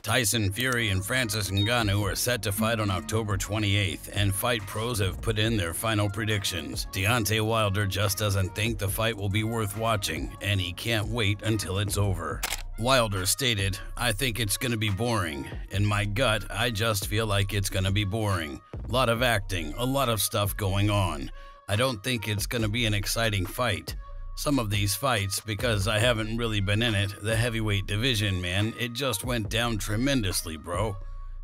Tyson Fury and Francis Ngannou are set to fight on October 28th, and Fight Pros have put in their final predictions. Deontay Wilder just doesn't think the fight will be worth watching, and he can't wait until it's over. Wilder stated, "I think it's gonna be boring. In my gut, I just feel like it's gonna be boring. A lot of acting, a lot of stuff going on. I don't think it's gonna be an exciting fight. Some of these fights, because I haven't really been in it, the heavyweight division, man, it just went down tremendously, bro.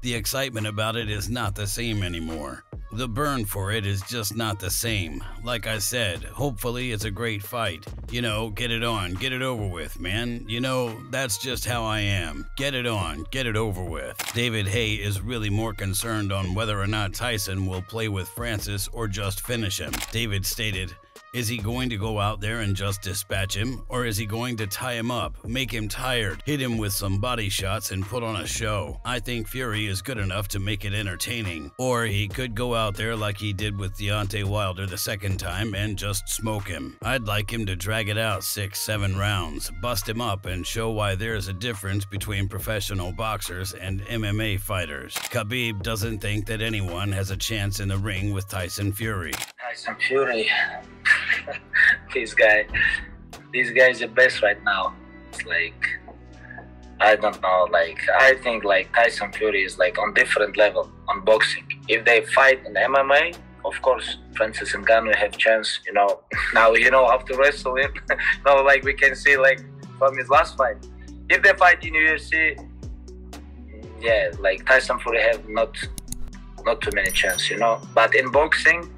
The excitement about it is not the same anymore. The burn for it is just not the same. Like I said, hopefully it's a great fight. You know, get it on, get it over with, man. You know, that's just how I am. Get it on, get it over with." David Haye is really more concerned on whether or not Tyson will play with Francis or just finish him. David stated, "Is he going to go out there and just dispatch him? Or is he going to tie him up, make him tired, hit him with some body shots and put on a show? I think Fury is good enough to make it entertaining. Or he could go out there like he did with Deontay Wilder the second time and just smoke him. I'd like him to drag it out 6-7 rounds, bust him up and show why there's a difference between professional boxers and MMA fighters." Khabib doesn't think that anyone has a chance in the ring with Tyson Fury. Tyson Fury, this guy is the best right now. It's like, I don't know, like, I think like Tyson Fury is like on different level on boxing. If they fight in MMA, of course, Francis Ngannou have chance, you know, now, you know, have to wrestle him. No, like we can see like from his last fight. If they fight in UFC, yeah, like Tyson Fury have not too many chance, you know. But in boxing,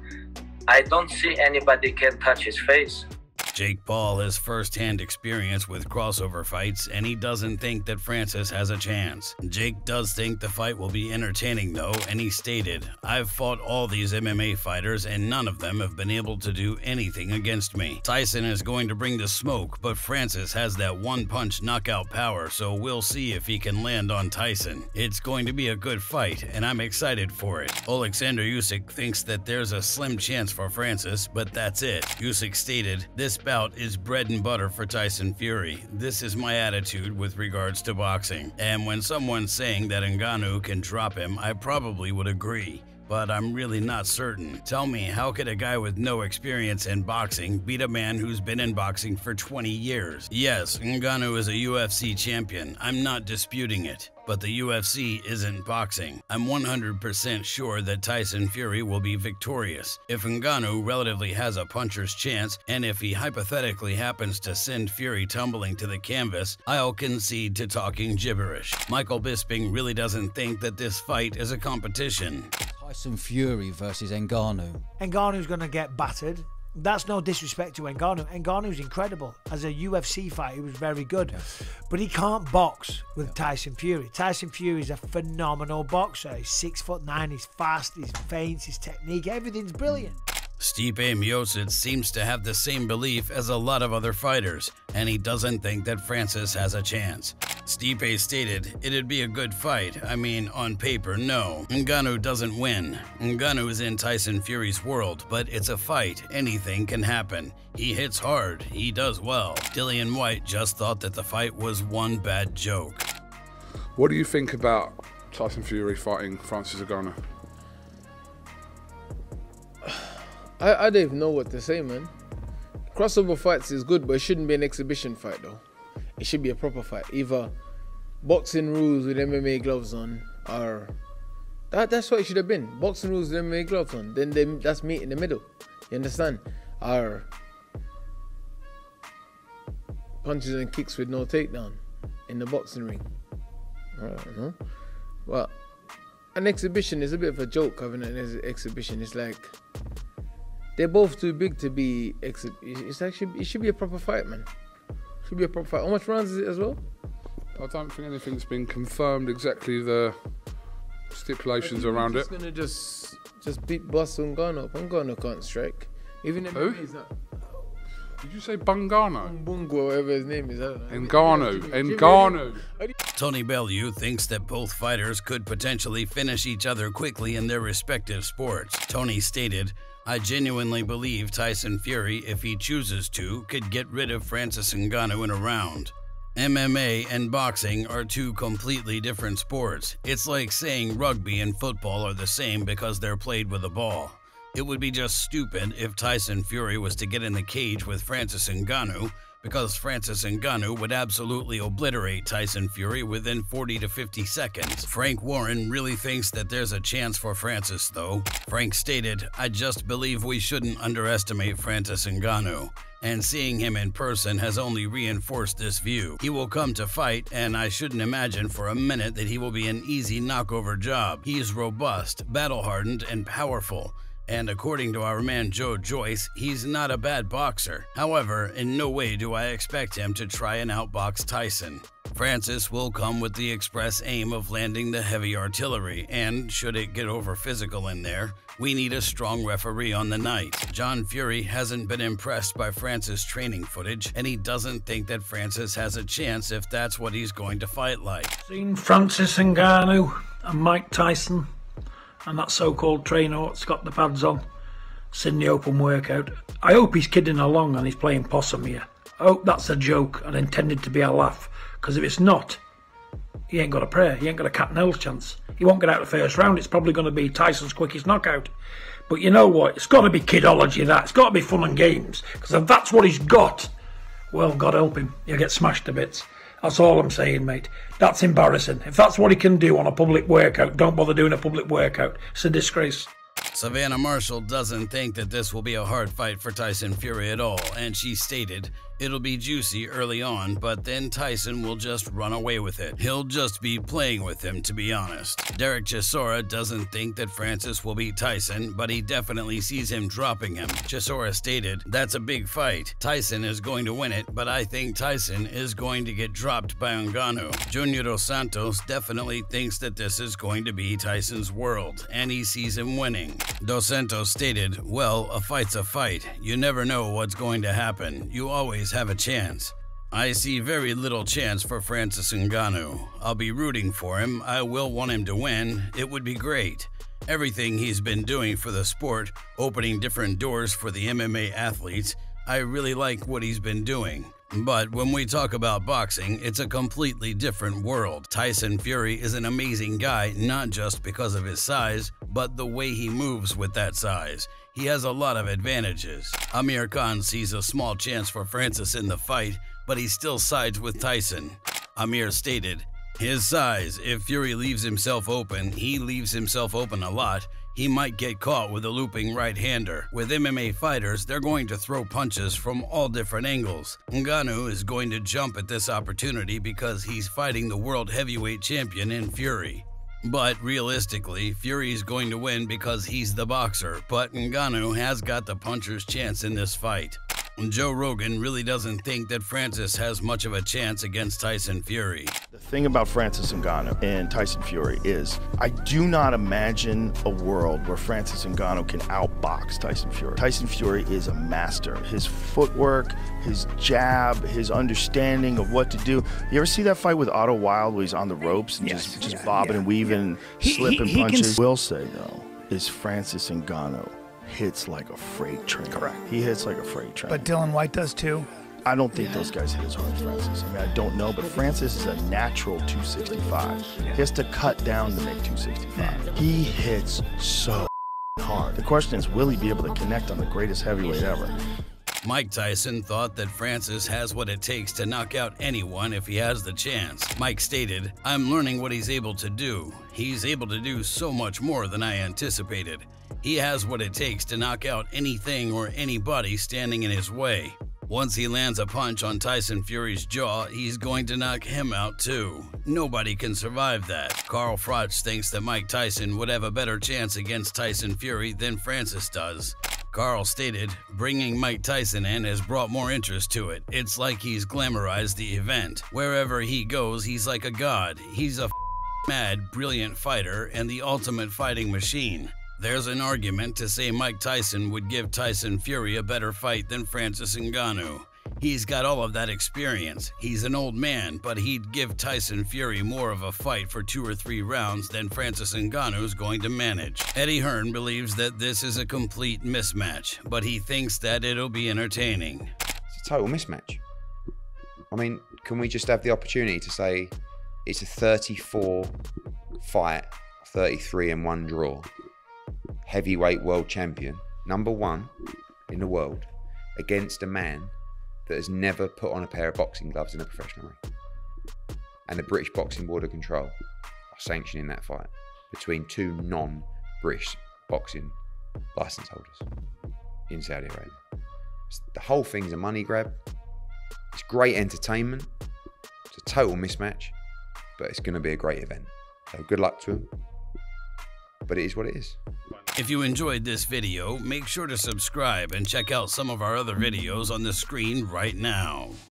I don't see anybody can touch his face. Jake Paul has first-hand experience with crossover fights, and he doesn't think that Francis has a chance. Jake does think the fight will be entertaining, though, and he stated, "I've fought all these MMA fighters, and none of them have been able to do anything against me. Tyson is going to bring the smoke, but Francis has that one-punch knockout power, so we'll see if he can land on Tyson. It's going to be a good fight, and I'm excited for it." Alexander Usyk thinks that there's a slim chance for Francis, but that's it. Usyk stated, "This bout is bread and butter for Tyson Fury. This is my attitude with regards to boxing. And when someone's saying that Ngannou can drop him, I probably would agree. But I'm really not certain. Tell me, how could a guy with no experience in boxing beat a man who's been in boxing for 20 years? Yes, Ngannou is a UFC champion. I'm not disputing it. But the UFC isn't boxing. I'm 100% sure that Tyson Fury will be victorious. If Ngannou relatively has a puncher's chance, and if he hypothetically happens to send Fury tumbling to the canvas, I'll concede to talking gibberish." Michael Bisping really doesn't think that this fight is a competition. Tyson Fury versus Ngannou. Ngannou's going to get battered. That's no disrespect to Ngannou. Ngannou's incredible. As a UFC fighter, he was very good. Yes. But he can't box with Tyson Fury. Tyson Fury is a phenomenal boxer. He's 6'9", he's fast, his feints, his technique, everything's brilliant. Stipe Miocic seems to have the same belief as a lot of other fighters, and he doesn't think that Francis has a chance. Stipe stated, "It'd be a good fight. I mean, on paper, no. Ngannou doesn't win. Ngannou is in Tyson Fury's world, but it's a fight. Anything can happen. He hits hard. He does well." Dillian White just thought that the fight was one bad joke. What do you think about Tyson Fury fighting Francis Ngannou? I don't even know what to say, man. Crossover fights is good, but it shouldn't be an exhibition fight, though. It should be a proper fight. Either boxing rules with MMA gloves on, or that's what it should have been. Boxing rules with MMA gloves on. Then that's meat in the middle. You understand? Or punches and kicks with no takedown in the boxing ring. I don't know. Well, an exhibition is a bit of a joke having an exhibition. It's like they're both too big to be it should be a proper fight, man. It should be a proper fight. How much rounds is it as well? I don't think anything's been confirmed exactly the stipulations around it. He's gonna just beat Boss Ngannou. Ngannou can't strike. Even if he's not. Did you say Bungano? Bungo, whatever his name is. I don't know. Ngannou. Tony Bellew thinks that both fighters could potentially finish each other quickly in their respective sports. Tony stated, "I genuinely believe Tyson Fury, if he chooses to, could get rid of Francis Ngannou in a round." MMA and boxing are two completely different sports. It's like saying rugby and football are the same because they're played with a ball. It would be just stupid if Tyson Fury was to get in the cage with Francis Ngannou, because Francis Ngannou would absolutely obliterate Tyson Fury within 40 to 50 seconds. Frank Warren really thinks that there's a chance for Francis, though. Frank stated, "I just believe we shouldn't underestimate Francis Ngannou, and seeing him in person has only reinforced this view. He will come to fight, and I shouldn't imagine for a minute that he will be an easy knockover job. He is robust, battle-hardened, and powerful. And according to our man Joe Joyce, he's not a bad boxer. However, in no way do I expect him to try and outbox Tyson. Francis will come with the express aim of landing the heavy artillery, and should it get over physical in there, we need a strong referee on the night." John Fury hasn't been impressed by Francis' training footage, and he doesn't think that Francis has a chance if that's what he's going to fight like. Seen Francis Ngannou and Mike Tyson and that so-called trainer that's got the pads on, seen the open workout. I hope he's kidding along and he's playing possum here. I hope that's a joke and intended to be a laugh, because if it's not, he ain't got a prayer, he ain't got a cat and hell's chance. He won't get out the first round. It's probably going to be Tyson's quickest knockout. But you know what, it's got to be kidology, that. It's got to be fun and games, because if that's what he's got, well, God help him, he'll get smashed to bits. That's all I'm saying, mate. That's embarrassing. If that's what he can do on a public workout, don't bother doing a public workout. It's a disgrace. Savannah Marshall doesn't think that this will be a hard fight for Tyson Fury at all, and she stated, "It'll be juicy early on, but then Tyson will just run away with it. He'll just be playing with him, to be honest." Derek Chisora doesn't think that Francis will beat Tyson, but he definitely sees him dropping him. Chisora stated, "That's a big fight. Tyson is going to win it, but I think Tyson is going to get dropped by Ngannou." Junior Dos Santos definitely thinks that this is going to be Tyson's world, and he sees him winning. Dos Santos stated, "Well, a fight's a fight. You never know what's going to happen. You always have a chance. I see very little chance for Francis Ngannou. I'll be rooting for him. I will want him to win. It would be great. Everything he's been doing for the sport, opening different doors for the MMA athletes, I really like what he's been doing. But when we talk about boxing, it's a completely different world. Tyson Fury is an amazing guy, not just because of his size, but the way he moves with that size. He has a lot of advantages." Amir Khan sees a small chance for Francis in the fight, but he still sides with Tyson. Amir stated, "His size, if Fury leaves himself open, he leaves himself open a lot, he might get caught with a looping right-hander. With MMA fighters, they're going to throw punches from all different angles. Ngannou is going to jump at this opportunity because he's fighting the world heavyweight champion in Fury. But realistically, Fury is going to win because he's the boxer, but Ngannou has got the puncher's chance in this fight." Joe Rogan really doesn't think that Francis has much of a chance against Tyson Fury. The thing about Francis Ngannou and Tyson Fury is I do not imagine a world where Francis Ngannou can outbox Tyson Fury. Tyson Fury is a master. His footwork, his jab, his understanding of what to do. You ever see that fight with Otto Wild where he's on the ropes and just bobbing and weaving and slipping punches? Will say, though, is Francis Ngannou hits like a freight train. Correct. He hits like a freight train. But Dylan White does too. I don't think those guys hit as hard as Francis. I mean, I don't know, but Francis is a natural 265. He has to cut down to make 265. He hits so hard. The question is, will he be able to connect on the greatest heavyweight ever? Mike Tyson thought that Francis has what it takes to knock out anyone if he has the chance. Mike stated, "I'm learning what he's able to do. He's able to do so much more than I anticipated. He has what it takes to knock out anything or anybody standing in his way. Once he lands a punch on Tyson Fury's jaw, he's going to knock him out too. Nobody can survive that." Carl Froch thinks that Mike Tyson would have a better chance against Tyson Fury than Francis does. Carl stated, "Bringing Mike Tyson in has brought more interest to it. It's like he's glamorized the event. Wherever he goes, he's like a god. He's a mad, brilliant fighter and the ultimate fighting machine. There's an argument to say Mike Tyson would give Tyson Fury a better fight than Francis Ngannou. He's got all of that experience. He's an old man, but he'd give Tyson Fury more of a fight for 2 or 3 rounds than Francis Ngannou's going to manage." Eddie Hearn believes that this is a complete mismatch, but he thinks that it'll be entertaining. It's a total mismatch. I mean, can we just have the opportunity to say it's a 34 fight, 33 and 1 draw, heavyweight world champion, #1 in the world, against a man that has never put on a pair of boxing gloves in a professional ring. And the British Boxing Board of Control are sanctioning that fight between two non-British boxing license holders in Saudi Arabia. The whole thing's a money grab. It's great entertainment. It's a total mismatch, but it's going to be a great event. So good luck to him. But it is what it is. If you enjoyed this video, make sure to subscribe and check out some of our other videos on the screen right now.